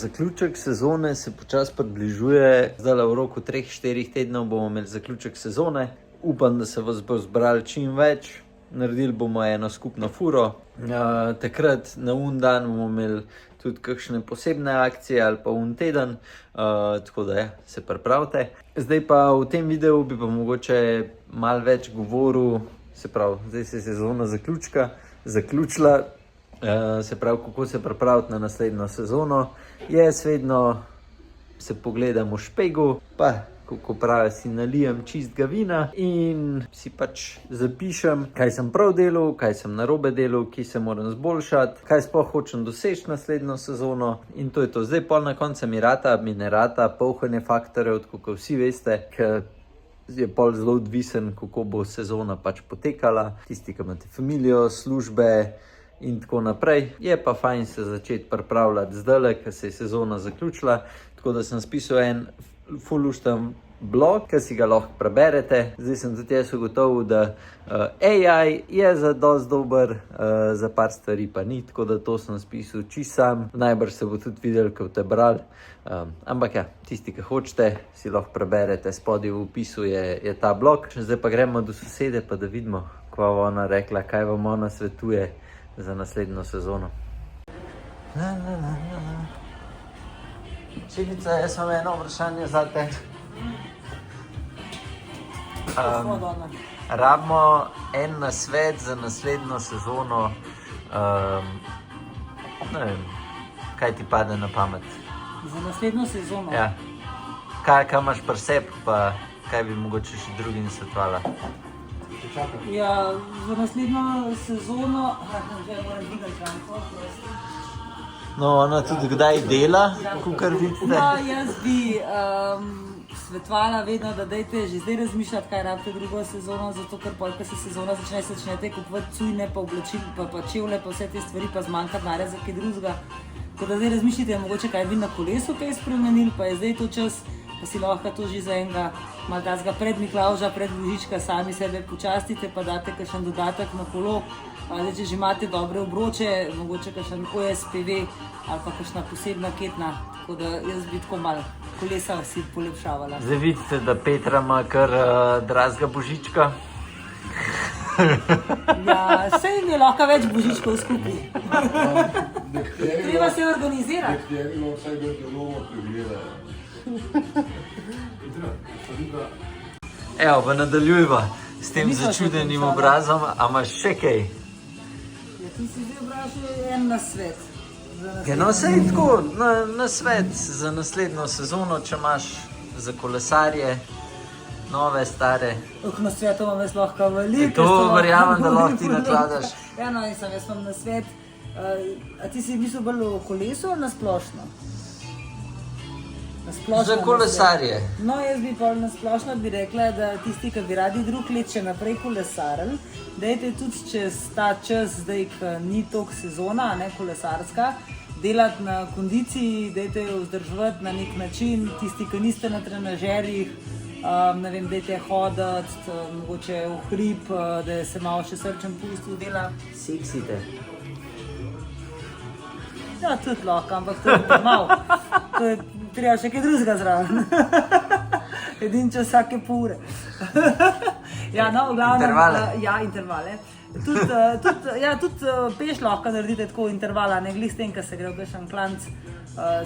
Zaključek sezone se počasi približuje, zdaj v roku 3-4 tednov bomo imeli zaključek sezone. Upam, da se vas bo zbrali čim več, naredili bomo eno skupno furo. Takrat na dan bomo imeli tudi kakšne posebne akcije ali pa teden, tako da se pripravite. Zdaj pa v tem videu bi pa mogoče malo več govoril, se pravi, zdaj se je sezona zaključila. Se pravi, kako se pripraviti na naslednjo sezono. Jaz vedno se pogledam v špegu, pa kako pravi, si nalijem čistega vina in si pač zapišem, kaj sem prav delal, kaj sem narobe delal, kje se moram zboljšati, kaj sploh hočem doseči naslednjo sezono in to je to. Zdaj pol na koncu mi ne rata polhanje faktorjev, kot vsi veste, ker je pol zelo odvisen, kako bo sezona pač potekala. Tisti, ki imate familijo, službe in tako naprej. Je pa fajn se začeti pripravljati zdajle, ker se je sezona zaključila, tako da sem spisal en ful lušten blog, ki si ga lahko preberete. Zdaj sem tudi jaz ugotovil, da AI je za dosti dober, za par stvari pa ni, tako da to sem spisal čisto sam. Najbrž se bo tudi videli, ko boste brali. Ampak ja, tisti, ki hočete, si lahko preberete, spodaj v opisu je ta blog. Zdaj pa gremo do sosede, pa da vidimo, kva bo ona rekla, kaj vam ona svetuje za naslednjo sezono. Šefica, jaz imam eno vprašanje za te. Rabimo en nasvet za naslednjo sezono. Ne vem, kaj ti pade na pamet? Za naslednjo sezono? Ja. Kaj imaš pri sebi, pa kaj bi mogoče še drugim svetovala? Ja, za naslednjo sezono... Že moram dvigati ramko, No, ona tudi kdaj dela, kakor vidite? No, jaz bi svetovala vedno, da dajte že zdaj razmišljati, kaj rabite drugo sezono, zato ker pol, ko se sezona začnete kupovati cujne, pa oblačil, pa čevlje, pa vse te stvari, pa zmanjka denarja za kaj drugega. Tako da zdaj razmišljite, mogoče kaj bi na kolesu kaj spremenili, pa je zdaj to čas, pa si lahko to že za enega malo tazga pred Miklavža, pred Božička sami sebe počastite, pa date kakšen dodatek na kolo. Zdaj, če že imate dobre obroče, mogoče kakšen OSPV ali pa kakšna posebna ketna, tako da jaz bi tako malo kolesa si polepšavala. Zdaj vidite, da Petra ima kar drazga Božička. Ja, saj jim je lahko več Božičkov skupaj. Treba se organizirati. Evo, pa nadaljujva s tem začudenim obrazom, a imaš še kaj? Ja, ti si zdaj vprašal en nasvet. No, sej tako, nasvet za naslednjo sezono, če imaš za kolesarje, nove, stare. Nasvetov imam jaz lahko veliko. To verjamem, da lahko ti nakladaš. Ja, no, jaz imam nasvet. A ti si mislil bolj o kolesu ali na splošno? Za kolesarje. No, jaz bi pa na splošno bi rekla, da tisti, ki bi radi drug let še naprej kolesarili, dajte tudi čez ta čas, zdaj, ki ni toliko sezona, ne kolesarska, delati na kondiciji, dajte jo vzdrževati na nek način, tisti, ki niste na trenažerjih, ne vem, dajte hoditi, mogoče v hrib, da se malo še srčen pustu dela. Seksite. Ja, tudi lahko, ampak to je malo. To je treba še kaj drugega zraven. Edin čas vsake pol ure. Ja, no, v glavnem... Intervale. Ja, intervale. Tudi peš lahko naredite tako intervala, ne glih s tem, ko se gre v kakšen klanc,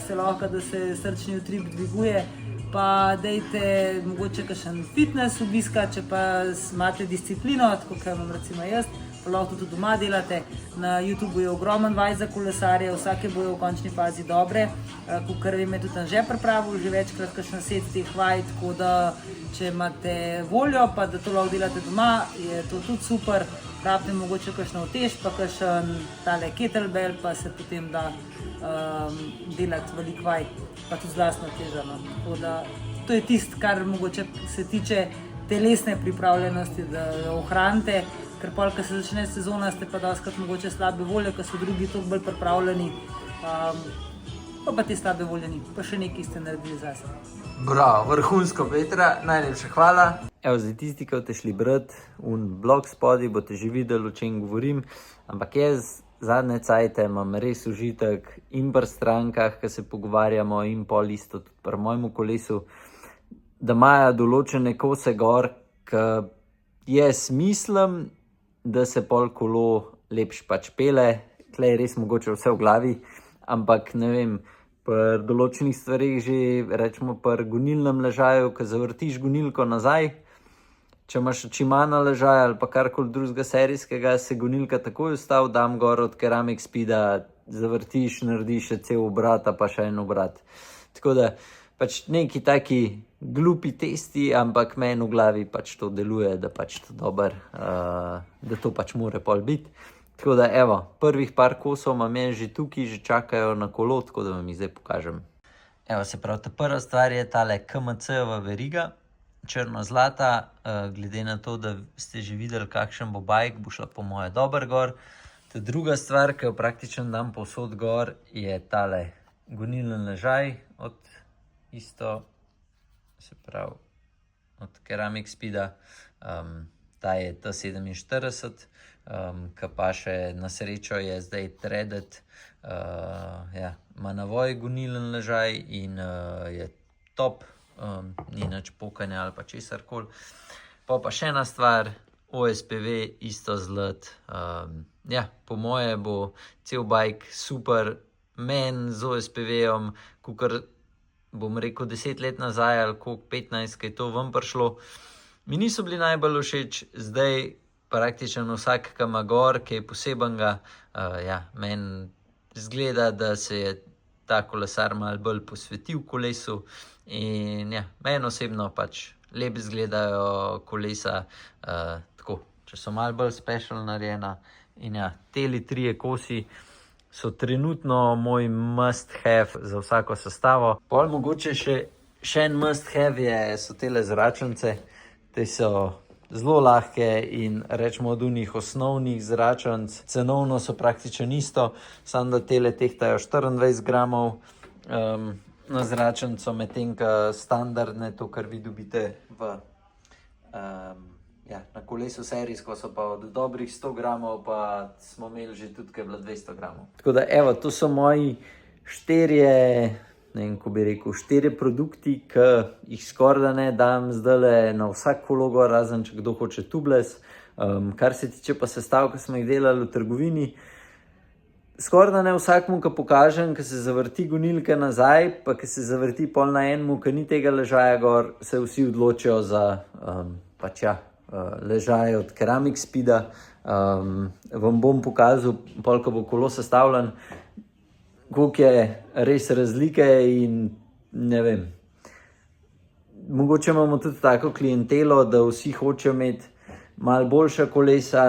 se lahko, da se srčni utrip dviguje. Pa dejte mogoče kakšen fitness obiska, če pa imate disciplino, tako kot imam recimo jaz, pa lahko tudi doma delate. Na YouTubeu je ogromen vaj za kolesarje, vsake bojo v končni fazi dobre. Kakor vem, je tudi Anže pripravil že večkrat kakšen set teh vaj, tako da če imate voljo, pa da to lahko delate doma, je to tudi super. Rabite mogoče kakšno utež, pa kakšen tale kettlebell, pa se potem da delati velik vaj, pa tudi z lastno težo. Tako da to je tisto, kar mogoče se tiče telesne pripravljenosti, da jo ohranite, ker pol, ko se začne sezona, ste pa dostikrat mogoče slabe volje, ko so drugi toliko bolj pripravljeni, pa te slabe volje ni, pa še nekaj ste naredili zase. Bravo, vrhunsko, Petra, najlepša hvala. Evo, zdaj tisti, ki boste šli brati blog spodaj, boste že videli, o čem govorim, ampak jaz zadnje cajte imam res užitek in pri strankah, ki se pogovarjamo, in pol isto tudi pri mojemu kolesu, da imajo določene kose gor, ki jaz mislim, da se pol kolo lepš pač pele. Tle je res mogoče vse v glavi, ampak ne vem, pri določenih stvarih že, rečemo pri gonilnem ležaju, ko zavrtiš gonilko nazaj, če imaš Shimano ležaj ali pa karkoli drugega serijskega, se gonilka takoj ustavi, dam gor od Ceramic Speeda, zavrtiš, narediš še cel obrat, pa še en obrat. Tako da pač neki taki glupi testi, ampak meni v glavi pač to deluje, da pač to dober, da to pač more pol biti. Tako da evo, prvih par kosov imam že tukaj, že čakajo na kolo, tako da vam jih zdaj pokažem. Evo, se pravi, ta prva stvar je tale KMC-jeva veriga, črno-zlata, glede na to, da ste že videli, kakšen bo bajk, bo šla po moje dober gor. Ta druga stvar, ki jo praktično dam povsod gor, je tale gonilni ležaj od isto, se pravi, od Ceramic Speeda. Ta je T47, ki pa še na srečo je zdaj threaded, ja, ima navoj gonilni ležaj in je top. Ni nič pokajne ali pa česarkoli. Pa še ena stvar, OSPV, isto zlat. Ja, po moje bo cel bajk super. Men z OSPV-om, kakor bom rekel 10 let nazaj ali koliko 15, ki je to ven prišlo, mi niso bili najbolj všeč. Zdaj praktično vsak, ki ima gor, ki je posebenega, ja, meni zgleda, da se je ta kolesar malo bolj posvetil kolesu. In ja, meni osebno pač lep izgledajo kolesa, tako, če so malo bolj special narejena. In ja, teli trije kosi so trenutno moj must have za vsako sestavo. Pol mogoče še en must have so tele zračnice. Te so zelo lahke in rečemo od unih osnovnih zračnic. Cenovno so praktično isto, samo da tele tehtajo 24 gramov. Na zračnico, medtem ko standardne, to kar vi dobite na kolesu serijsko, so pa od dobrih 100 gramov, pa smo imeli že tudi, ki je bila 200 gramov. Tako da evo, to so moji štirje produkti, ki jih skoraj da ne dam zdajle na vsak kolo gor, razen če kdo hoče tubeless. Kar se tiče pa sestav, ki smo jih delali v trgovini, skoraj da ne vsakmu, ki pokažem, ki se zavrti gonilke nazaj, pa ki se zavrti pol na enemu, ki ni tega ležaja gor, se vsi odločijo za ležaj od Ceramic Speeda. Vam bom pokazal, pol, ko bo kolo sestavljen, koliko je res razlike in ne vem. Mogoče imamo tudi tako klientelo, da vsi hočejo imeti malo boljša kolesa,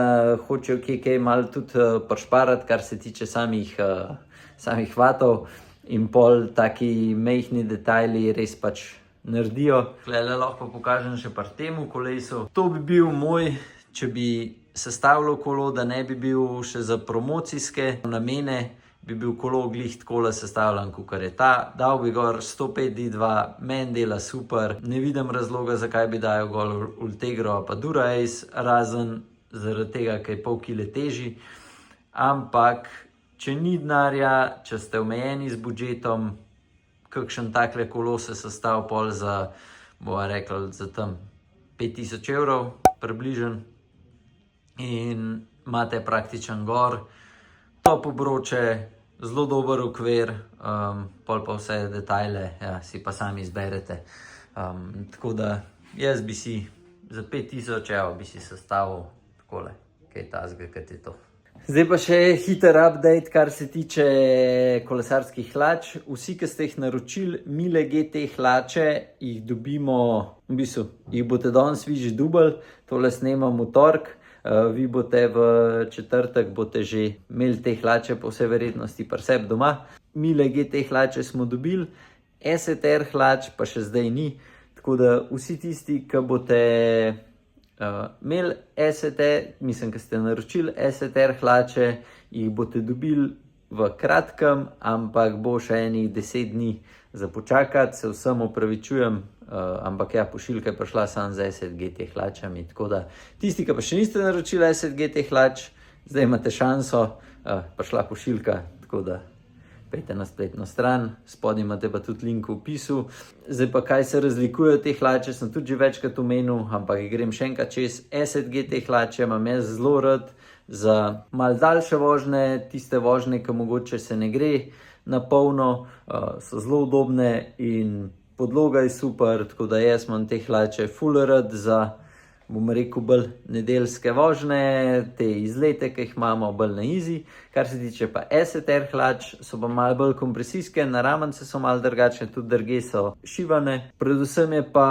hočejo kaj malo tudi prišparati, kar se tiče samih vatov, in pol taki mehni detajli res pač naredijo. Tlele lahko pokažem še pri temu kolesu. To bi bil moj, če bi sestavljal kolo, da ne bi bil še za promocijske namene, bi bil kolo glih takole sestavljen, kakor je ta. Dal bi gor 105 D2, meni dela super. Ne vidim razloga, zakaj bi dajal gor Ultegro pa Dura-Ace, razen zaradi tega, ker je pol kile težji. Ampak, če ni denarja, če ste omejeni z budžetom, kakšen takle kolo se sestav pol za, bova rekla, za tam 5000 evrov, približen. In imate praktičen gor, top obroče, zelo dober okvir, pol pa vse detajle, ja, si pa sami izberete. Tako da jaz bi si za 5000 evrov bi si sestavil takole, kaj tazga, kaj je to. Zdaj pa še hiter update, kar se tiče kolesarskih hlač. Vsi, ki ste jih naročili, Miele GT hlače, jih dobimo, v bistvu, jih boste danes vi že dobili, tole snemam v torek. Vi boste v četrtek boste že imeli te hlače po vsej verjetnosti pri sebi doma. Miele GT hlače smo dobili, STR hlač pa še zdaj ni. Tako da vsi tisti, ki boste imeli STR, mislim, ki ste naročili STR hlače, jih boste dobili v kratkem, ampak bo še enih 10 dni za počakati, se vsem opravičujem. Ampak ja, pošiljka je prišla samo z Asset GT hlačami, tako da tisti, ki pa še niste naročili Asset GT hlač, zdaj imate šanso, prišla pošiljka, tako da pejte na spletno stran, spodaj imate pa tudi link v opisu. Zdaj pa kaj se razlikuje od te hlače, sem tudi že večkrat omenil, ampak grem še enkrat čez. Asset GT hlače imam jaz zelo rad za malo daljše vožnje, tiste vožnje, ki mogoče se ne gre na polno, so zelo udobne in podloga je super, tako da jaz imam te hlače full rad za, bom rekel, bolj nedeljske vožnje, te izlete, ki jih imamo, bolj na easy. Kar se tiče pa Asset Air hlač, so pa malo bolj kompresijske, na ramence so malo drugačne, tudi drugje so šivane. Predvsem je pa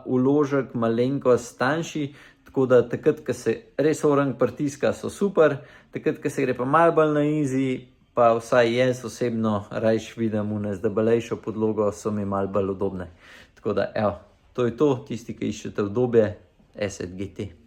vložek malenkost tanjši, tako da takrat, ko se res orang pritiska, so super, takrat, ko se gre pa malo bolj na easy, pa vsaj jaz osebno rajš vidim une z debelejšo podlogo, so mi malo bolj udobne. Tako da, evo, to je to, tisti, ki iščete udobje, Asset GT.